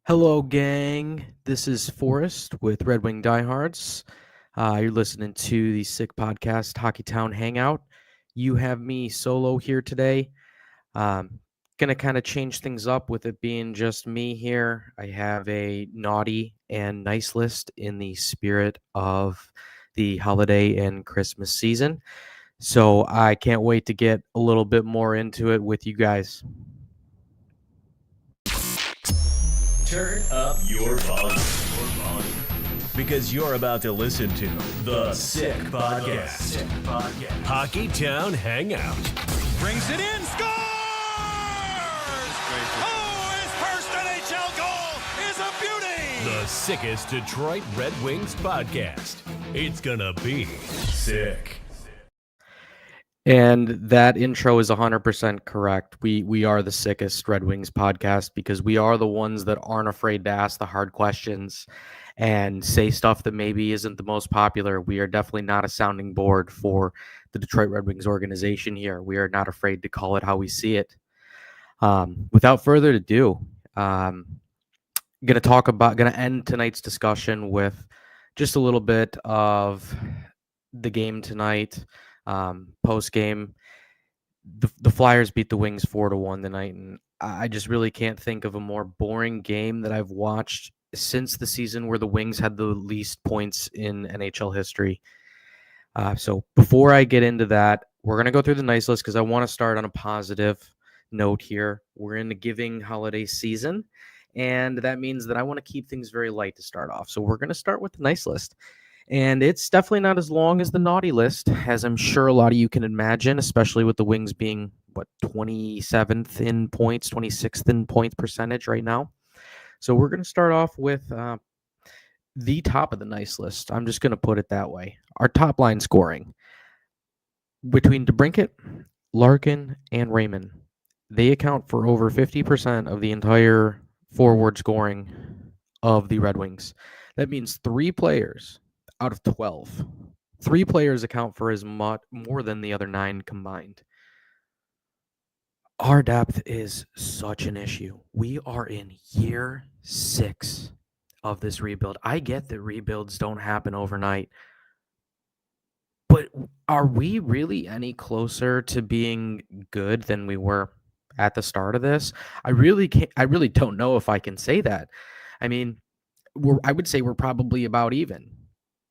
Hello, gang. This is Forrest with Red Wing Diehards. You're listening to the Sick Podcast Hockey Town Hangout. You have me solo here today. Gonna kind of change things up with it being just me here. I have a naughty and nice list in the spirit of the holiday and Christmas season. So I can't wait to get a little bit more into it with you guys. Turn up your volume. Because you're about to listen to The Sick Podcast. Hockey Town Hangout. Brings it in, scores! Oh, his first NHL goal is a beauty! The sickest Detroit Red Wings podcast. It's gonna be sick. And that intro is 100% correct. We are the sickest Red Wings podcast because we are the ones that aren't afraid to ask the hard questions and say stuff that maybe isn't the most popular. We are definitely not a sounding board for the Detroit Red Wings organization here. We are not afraid to call it how we see it. Without further ado, going to end tonight's discussion with just a little bit of the game tonight. Post game, the Flyers beat the Wings 4-1 tonight, and I just really can't think of a more boring game that I've watched since the season where the Wings had the least points in NHL history. So before I get into that, we're going to go through the nice list because I want to start on a positive note here. We're in the giving holiday season, and that means that I want to keep things very light to start off. So we're going to start with the nice list. And it's definitely not as long as the naughty list, as I'm sure a lot of you can imagine, especially with the Wings being, 27th in points, 26th in points percentage right now. So we're going to start off with the top of the nice list. I'm just going to put it that way. Our top line scoring between DeBrincat, Larkin, and Raymond. They account for over 50% of the entire forward scoring of the Red Wings. That means 3 players out of 12. 3 players account for as much more than the other 9 combined. Our depth is such an issue. We are in year 6 of this rebuild. I get that rebuilds don't happen overnight, but are we really any closer to being good than we were at the start of this? I really don't know if I can say that. I mean, I would say we're probably about even.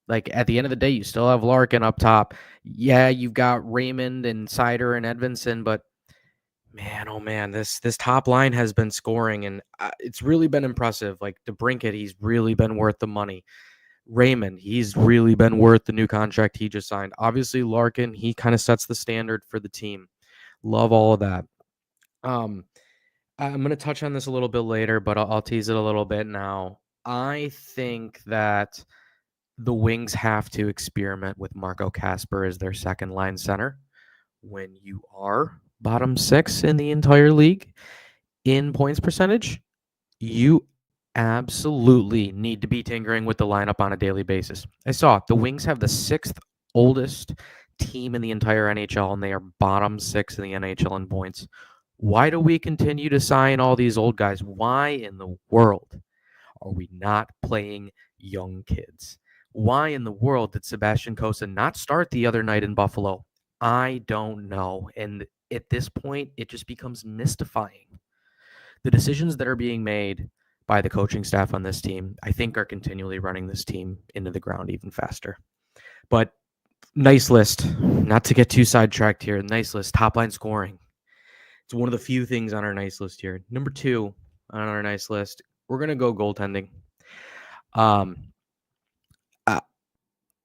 Like, at the end of the day, you still have Larkin up top. Yeah, you've got Raymond and Sider and Edvinsson, but man, oh man, this top line has been scoring, and it's really been impressive. Like, DeBrincat, he's really been worth the money. Raymond, he's really been worth the new contract he just signed. Obviously, Larkin, he kind of sets the standard for the team. Love all of that. I'm going to touch on this a little bit later, but I'll tease it a little bit now. I think that the Wings have to experiment with Marco Kasper as their second line center. When you are bottom 6 in the entire league in points percentage, you absolutely need to be tinkering with the lineup on a daily basis. I saw the Wings have the 6th oldest team in the entire NHL, and they are bottom 6 in the NHL in points. Why do we continue to sign all these old guys? Why in the world are we not playing young kids? Why in the world did Sebastian Cossa not start the other night in Buffalo? I don't know. And at this point, it just becomes mystifying. The decisions that are being made by the coaching staff on this team, I think, are continually running this team into the ground even faster. But nice list. Not to get too sidetracked here. Nice list. Top line scoring. It's one of the few things on our nice list here. Number 2 on our nice list, we're going to go goaltending.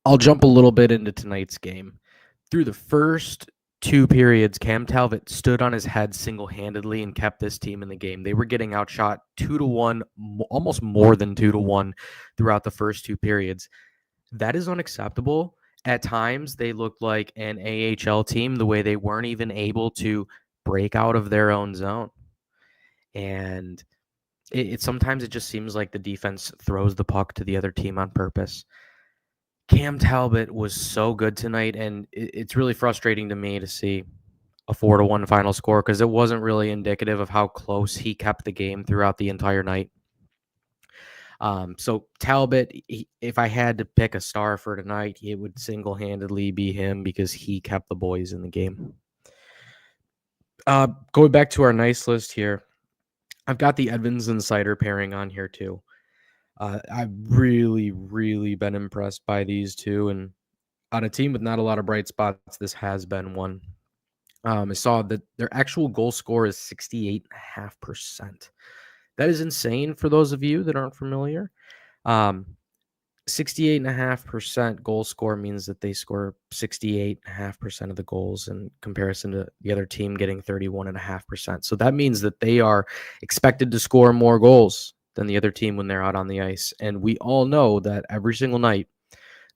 I'll jump a little bit into tonight's game. Through the first 2 periods, Cam Talbot stood on his head single-handedly and kept this team in the game. They were getting outshot 2-1, almost more than 2-1 throughout the first 2 periods. That is unacceptable. At times, they looked like an AHL team the way they weren't even able to break out of their own zone. And sometimes it just seems like the defense throws the puck to the other team on purpose. Cam Talbot was so good tonight, and it's really frustrating to me to see a 4-1 final score because it wasn't really indicative of how close he kept the game throughout the entire night. So Talbot, if I had to pick a star for tonight, it would single-handedly be him because he kept the boys in the game. Going back to our nice list here, I've got the Edmonds and Sider pairing on here too. I've really, really been impressed by these two, and on a team with not a lot of bright spots, this has been one. I saw that their actual goal score is 68.5%. That is insane for those of you that aren't familiar. 68.5% goal score means that they score 68.5% of the goals in comparison to the other team getting 31.5%. So that means that they are expected to score more goals than the other team when they're out on the ice. And we all know that every single night,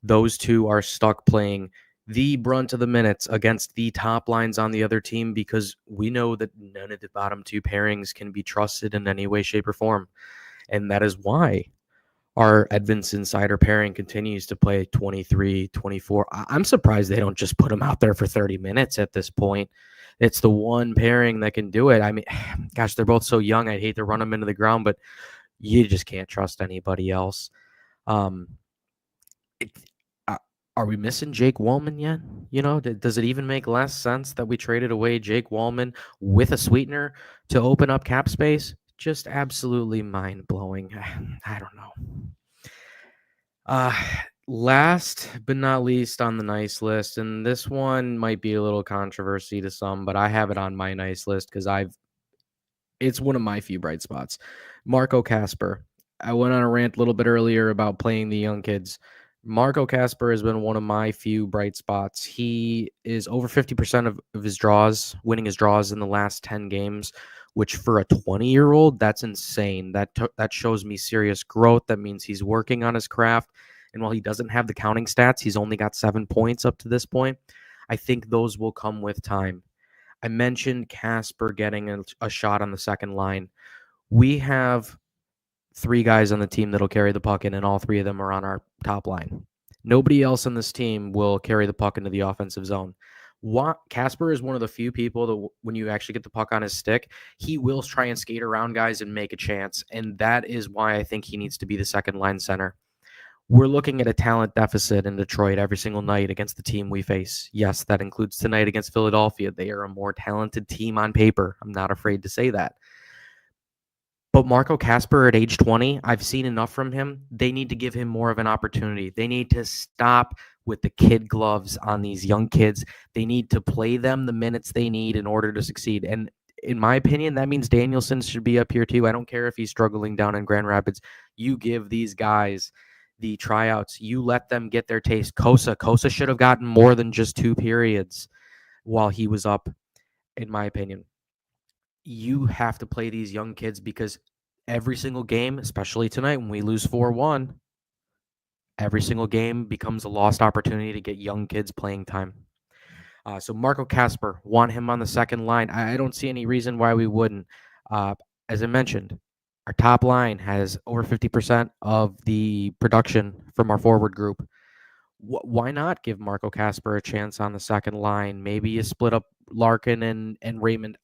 those two are stuck playing the brunt of the minutes against the top lines on the other team because we know that none of the bottom two pairings can be trusted in any way, shape, or form. And that is why our Edmonds Insider pairing continues to play 23, 24. I'm surprised they don't just put them out there for 30 minutes at this point. It's the one pairing that can do it. I mean, gosh, they're both so young. I'd hate to run them into the ground, but you just can't trust anybody else. It, are we missing Jake Wallman yet? You know, does it even make less sense that we traded away Jake Wallman with a sweetener to open up cap space? Just absolutely mind blowing. I don't know. Last but not least on the nice list, and this one might be a little controversy to some, but I have it on my nice list because it's one of my few bright spots. Marco Kasper. I went on a rant a little bit earlier about playing the young kids. Marco Kasper has been one of my few bright spots. He is over 50% of his draws, winning his draws in the last 10 games, which for a 20-year-old, that's insane. That shows me serious growth. That means he's working on his craft. And while he doesn't have the counting stats, he's only got 7 points up to this point. I think those will come with time. I mentioned Kasper getting a shot on the second line. We have 3 guys on the team that'll carry the puck in, and all 3 of them are on our top line. Nobody else on this team will carry the puck into the offensive zone. Kasper is one of the few people that when you actually get the puck on his stick, he will try and skate around guys and make a chance, and that is why I think he needs to be the second line center. We're looking at a talent deficit in Detroit every single night against the team we face. Yes, that includes tonight against Philadelphia. They are a more talented team on paper. I'm not afraid to say that. But Marco Kasper at age 20, I've seen enough from him. They need to give him more of an opportunity. They need to stop with the kid gloves on these young kids. They need to play them the minutes they need in order to succeed. And in my opinion, that means Danielson should be up here too. I don't care if he's struggling down in Grand Rapids. You give these guys the tryouts. You let them get their taste. Kosa should have gotten more than just 2 periods while he was up, in my opinion. You have to play these young kids because every single game, especially tonight when we lose 4-1, every single game becomes a lost opportunity to get young kids playing time. So Marco Kasper, want him on the second line. I don't see any reason why we wouldn't. As I mentioned, our top line has over 50% of the production from our forward group. Why not give Marco Kasper a chance on the second line? Maybe you split up Larkin and Raymond.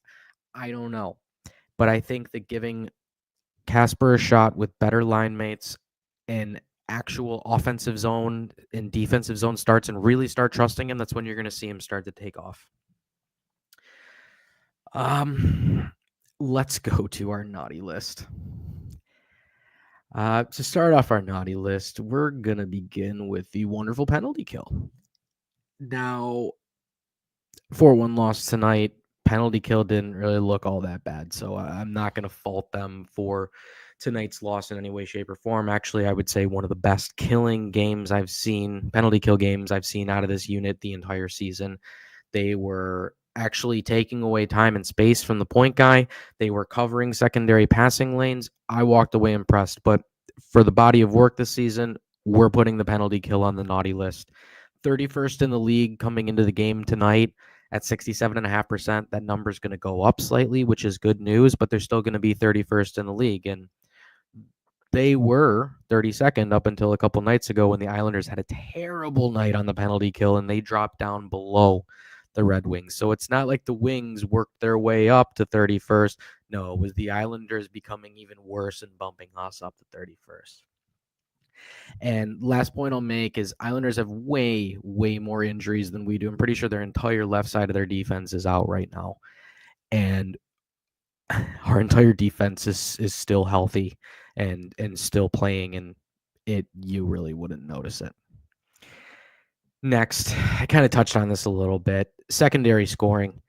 I don't know. But I think that giving Kasper a shot with better line mates and actual offensive zone and defensive zone starts and really start trusting him, that's when you're going to see him start to take off. Let's go to our naughty list. To start off our naughty list, we're going to begin with the wonderful penalty kill. Now, 4-1 loss tonight. Penalty kill didn't really look all that bad, so I'm not going to fault them for tonight's loss in any way, shape, or form. Actually, I would say one of the best killing games I've seen, penalty kill games I've seen out of this unit the entire season. They were actually taking away time and space from the point guy. They were covering secondary passing lanes. I walked away impressed, but for the body of work this season, we're putting the penalty kill on the naughty list. 31st in the league coming into the game tonight at 67.5%. That number is going to go up slightly, which is good news, but they're still going to be 31st in the league. And they were 32nd up until a couple nights ago when the Islanders had a terrible night on the penalty kill and they dropped down below the Red Wings. So it's not like the Wings worked their way up to 31st. No, it was the Islanders becoming even worse and bumping us up to 31st. And last point I'll make is Islanders have way, way more injuries than we do. I'm pretty sure their entire left side of their defense is out right now. And our entire defense is still healthy and still playing, and you really wouldn't notice it. Next, I kind of touched on this a little bit. Secondary scoring.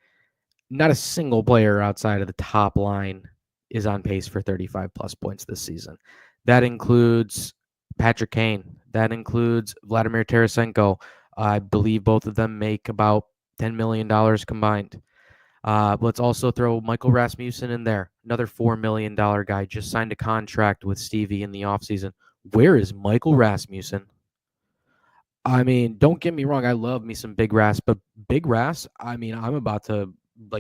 Not a single player outside of the top line is on pace for 35 plus points this season. That includes Patrick Kane. That includes Vladimir Tarasenko. I believe both of them make about $10 million combined. Let's also throw Michael Rasmussen in there. Another $4 million guy just signed a contract with Stevie in the offseason. Where is Michael Rasmussen? I mean, don't get me wrong. I love me some Big Ras, but Big Ras, I mean, I'm about to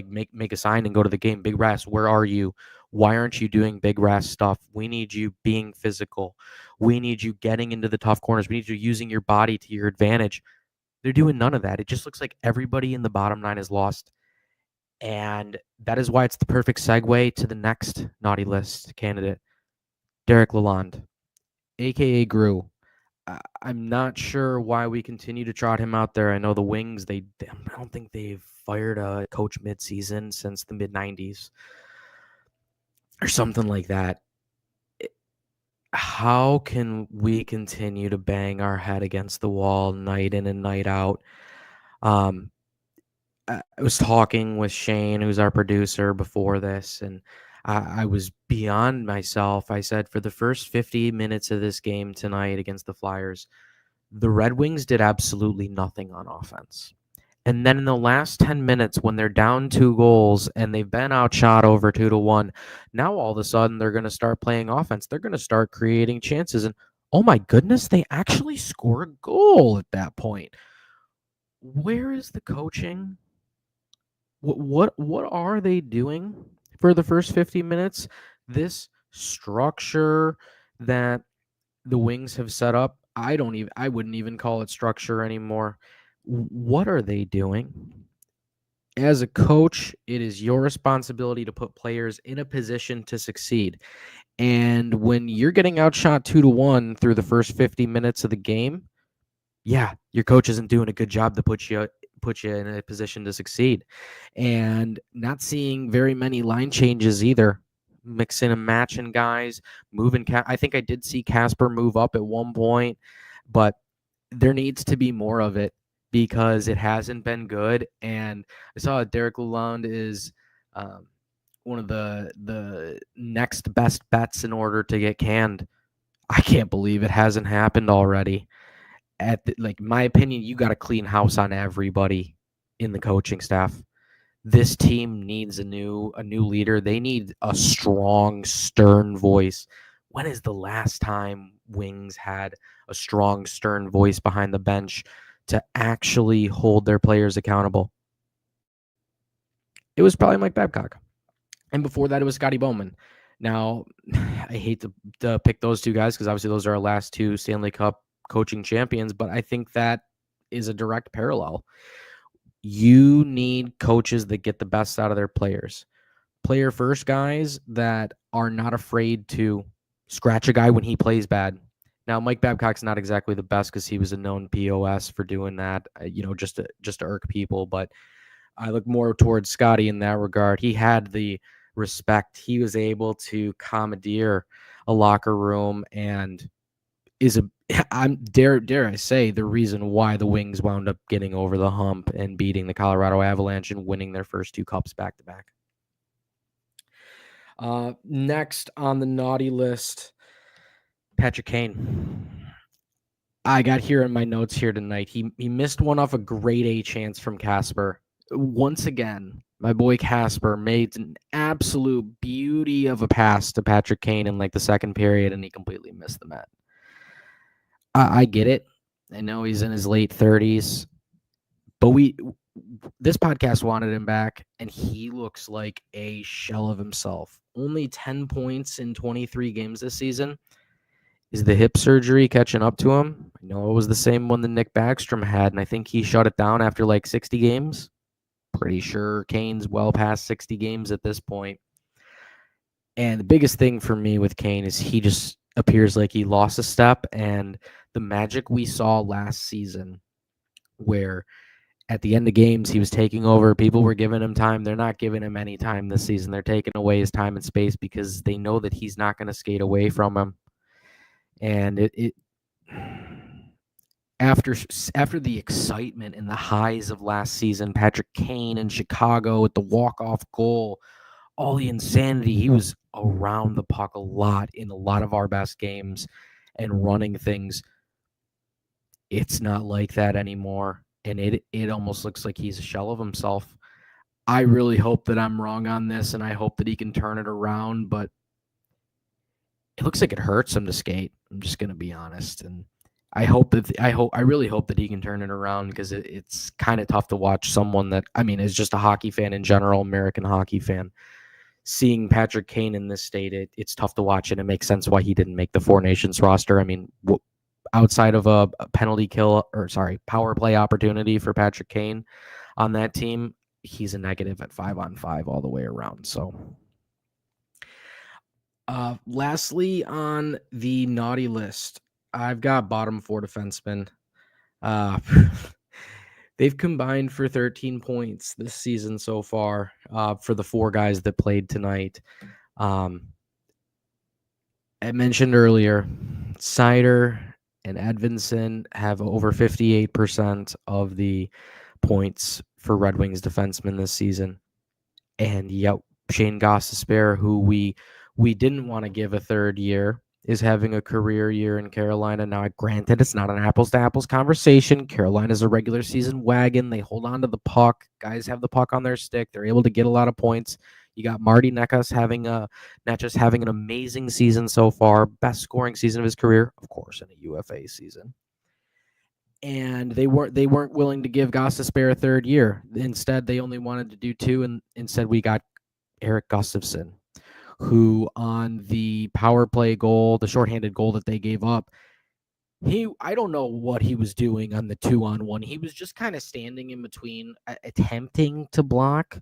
make a sign and go to the game. Big Ras, where are you? Why aren't you doing Big Ras stuff? We need you being physical. We need you getting into the tough corners. We need you using your body to your advantage. They're doing none of that. It just looks like everybody in the bottom nine is lost. And that is why it's the perfect segue to the next naughty list candidate, Derek Lalonde, a.k.a. Gru. I'm not sure why we continue to trot him out there. I know the Wings, I don't think they've fired a coach midseason since the mid-90s or something like that. How can we continue to bang our head against the wall night in and night out? I was talking with Shane, who's our producer, before this, and I was beyond myself. I said, for the first 50 minutes of this game tonight against the Flyers, the Red Wings did absolutely nothing on offense. And then in the last 10 minutes, when they're down 2 goals and they've been outshot over 2-1, now all of a sudden they're going to start playing offense. They're going to start creating chances. And oh my goodness, they actually score a goal at that point. Where is the coaching? What are they doing for the first 50 minutes? This structure that the Wings have set up, I wouldn't even call it structure anymore. What are they doing? As a coach, it is your responsibility to put players in a position to succeed. And when you're getting outshot 2-1 through the first 50 minutes of the game, yeah, your coach isn't doing a good job to put you in a position to succeed. And not seeing very many line changes either. Mixing and matching guys, moving. I think I did see Kasper move up at one point, but there needs to be more of it because it hasn't been good. And I saw Derek Lalonde is one of the next best bets in order to get canned. I can't believe it hasn't happened already. My opinion, you got to clean house on everybody in the coaching staff. This team needs a new leader. They need a strong, stern voice. When is the last time Wings had a strong, stern voice behind the bench to actually hold their players accountable? It was probably Mike Babcock. And before that, it was Scotty Bowman. Now, I hate to pick those two guys because obviously those are our last 2 Stanley Cup coaching champions, but I think that is a direct parallel. You need coaches that get the best out of their players. Player first guys that are not afraid to scratch a guy when he plays bad. Now, Mike Babcock's not exactly the best because he was a known POS for doing that, just to irk people, but I look more towards Scotty in that regard. He had the respect. He was able to commandeer a locker room and dare I say, the reason why the Wings wound up getting over the hump and beating the Colorado Avalanche and winning their first 2 cups back to back. Next on the naughty list, Patrick Kane. I got here in my notes here tonight. He missed one off a grade A chance from Kasper. Once again, my boy Kasper made an absolute beauty of a pass to Patrick Kane in the second period, and he completely missed the net. I get it. I know he's in his late 30s, but this podcast wanted him back, and he looks like a shell of himself. Only 10 points in 23 games this season. Is the hip surgery catching up to him? I know it was the same one that Nick Backstrom had, and I think he shut it down after 60 games. Pretty sure Kane's well past 60 games at this point. And the biggest thing for me with Kane is appears like he lost a step, and the magic we saw last season where at the end of games he was taking over, people were giving him time. They're not giving him any time this season. They're taking away his time and space because they know that he's not going to skate away from him. And it after the excitement and the highs of last season, Patrick Kane in Chicago with the walk-off goal, all the insanity, he was around the puck a lot in a lot of our best games and running things. It's not like that anymore, and it almost looks like he's a shell of himself. I really hope that I'm wrong on this, and I hope that he can turn it around, but it looks like it hurts him to skate. I'm just going to be honest, and I really hope that he can turn it around because it's kind of tough to watch someone that, I mean, is just a hockey fan in general, American hockey fan. Seeing Patrick Kane in this state, it's tough to watch, and it makes sense why he didn't make the Four Nations roster. I mean, outside of a power play opportunity for Patrick Kane on that team, he's a negative at 5-on-5 all the way around. So, lastly on the naughty list, I've got bottom four defensemen. They've combined for 13 points this season so far for the four guys that played tonight. I mentioned earlier, Seider and Edvinsson have over 58% of the points for Red Wings defensemen this season. And yep, Shane Gostisbehere, who we didn't want to give a third year, is having a career year in Carolina. Now, granted, it's not an apples-to-apples conversation. Carolina's a regular season wagon. They hold on to the puck. Guys have the puck on their stick. They're able to get a lot of points. You got Marty Necas not just having an amazing season so far, best scoring season of his career, of course, in a UFA season. And they weren't willing to give Gostisbehere a third year. Instead, they only wanted to do two, and instead we got Erik Gustafsson, who on the power play goal, the shorthanded goal that they gave up, I don't know what he was doing on the 2-on-1. He was just kind of standing in between, attempting to block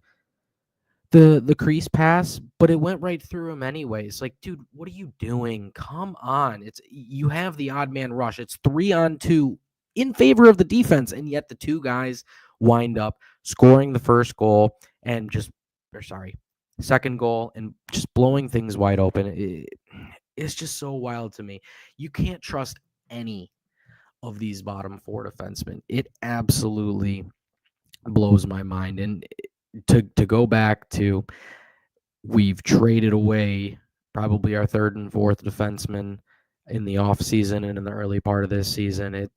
the crease pass, but it went right through him anyways. Like, dude, what are you doing? Come on. You have the odd man rush. It's 3-on-2 in favor of the defense, and yet the two guys wind up scoring the first goal and second goal and just blowing things wide open. It's just so wild to me. You can't trust any of these bottom four defensemen. It absolutely blows my mind. And to go back to, we've traded away probably our third and fourth defenseman in the offseason and in the early part of this season.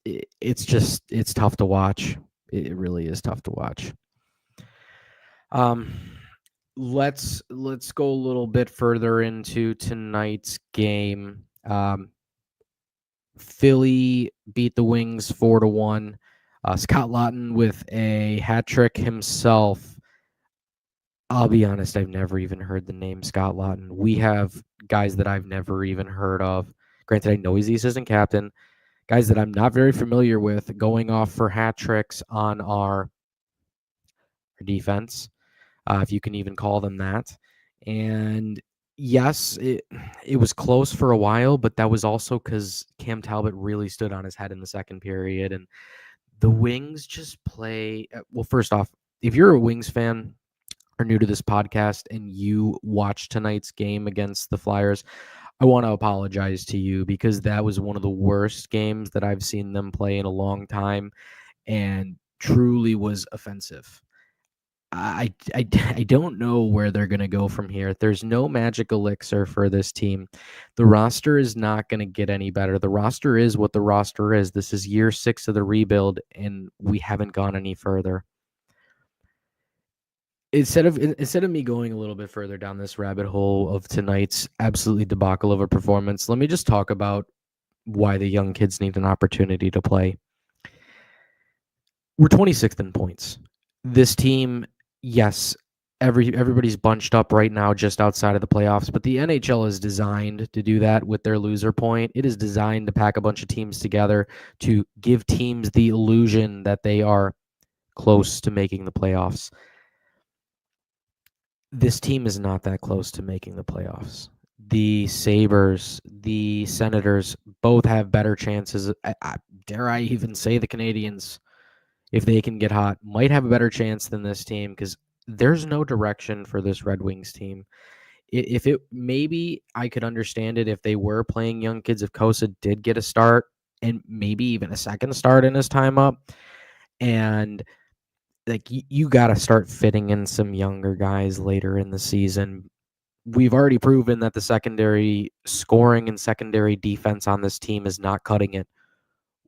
It's tough to watch. It really is tough to watch. Let's go a little bit further into tonight's game. Philly beat the Wings 4-1. Scott Laughton with a hat trick himself. I'll be honest, I've never even heard the name Scott Laughton. We have guys that I've never even heard of. Granted, I know he's the assistant captain. Guys that I'm not very familiar with going off for hat tricks on our defense, if you can even call them that. And yes, it was close for a while, but that was also because Cam Talbot really stood on his head in the second period. And the Wings just play well. First off, if you're a Wings fan or new to this podcast and you watch tonight's game against the Flyers, I want to apologize to you because that was one of the worst games that I've seen them play in a long time and truly was offensive. I don't know where they're going to go from here. There's no magic elixir for this team. The roster is not going to get any better. The roster is what the roster is. This is year 6 of the rebuild, and we haven't gone any further. Instead of me going a little bit further down this rabbit hole of tonight's absolutely debacle of a performance, let me just talk about why the young kids need an opportunity to play. We're 26th in points. This team, yes, everybody's bunched up right now just outside of the playoffs, but the NHL is designed to do that with their loser point. It is designed to pack a bunch of teams together to give teams the illusion that they are close to making the playoffs. This team is not that close to making the playoffs. the Sabres, the Senators both have better chances. Dare I even say the Canadians, if they can get hot, might have a better chance than this team because there's no direction for this Red Wings team. If it maybe I could understand it if they were playing young kids, if Kosa did get a start and maybe even a second start in his time up, and like you got to start fitting in some younger guys later in the season. We've already proven that the secondary scoring and secondary defense on this team is not cutting it.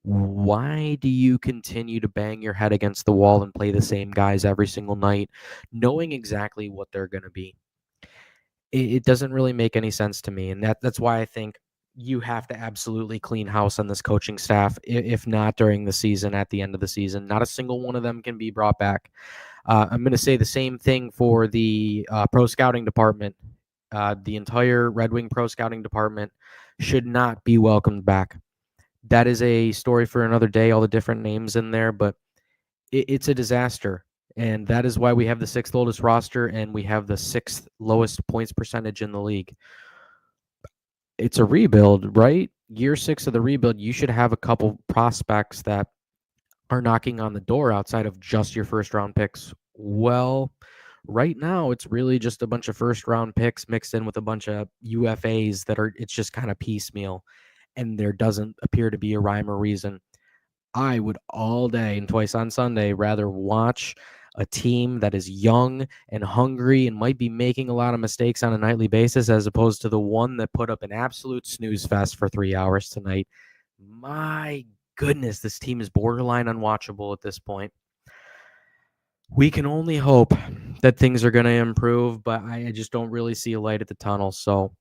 Why do you continue to bang your head against the wall and play the same guys every single night, knowing exactly what they're going to be? It doesn't really make any sense to me, and that's why I think you have to absolutely clean house on this coaching staff. If not during the season, at the end of the season, not a single one of them can be brought back. I'm going to say the same thing for the pro scouting department. The entire Red Wing pro scouting department should not be welcomed back. That is a story for another day, all the different names in there, but it's a disaster. And that is why we have the sixth oldest roster and we have the sixth lowest points percentage in the league. It's a rebuild, right? Year 6 of the rebuild, you should have a couple prospects that are knocking on the door outside of just your first round picks. Well, right now it's really just a bunch of first round picks mixed in with a bunch of UFAs it's just kind of piecemeal, and there doesn't appear to be a rhyme or reason. I would all day and twice on Sunday rather watch a team that is young and hungry and might be making a lot of mistakes on a nightly basis as opposed to the one that put up an absolute snooze fest for 3 hours tonight. My goodness, this team is borderline unwatchable at this point. We can only hope that things are going to improve, but I just don't really see a light at the tunnel. So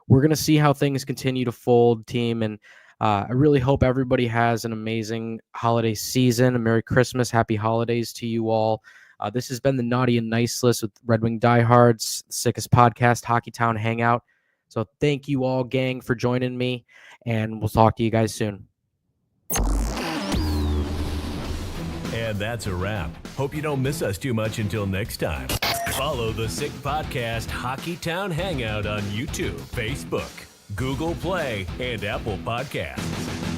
we're going to see how things continue to fold, team. And I really hope everybody has an amazing holiday season. A Merry Christmas, Happy Holidays to you all. This has been the Naughty and Nice List with Red Wing Diehards, Sickest Podcast, Hockey Town Hangout. So thank you all, gang, for joining me, and we'll talk to you guys soon. And that's a wrap. Hope you don't miss us too much until next time. Follow the Sick Podcast Hockey Town Hangout on YouTube, Facebook, Google Play, and Apple Podcasts.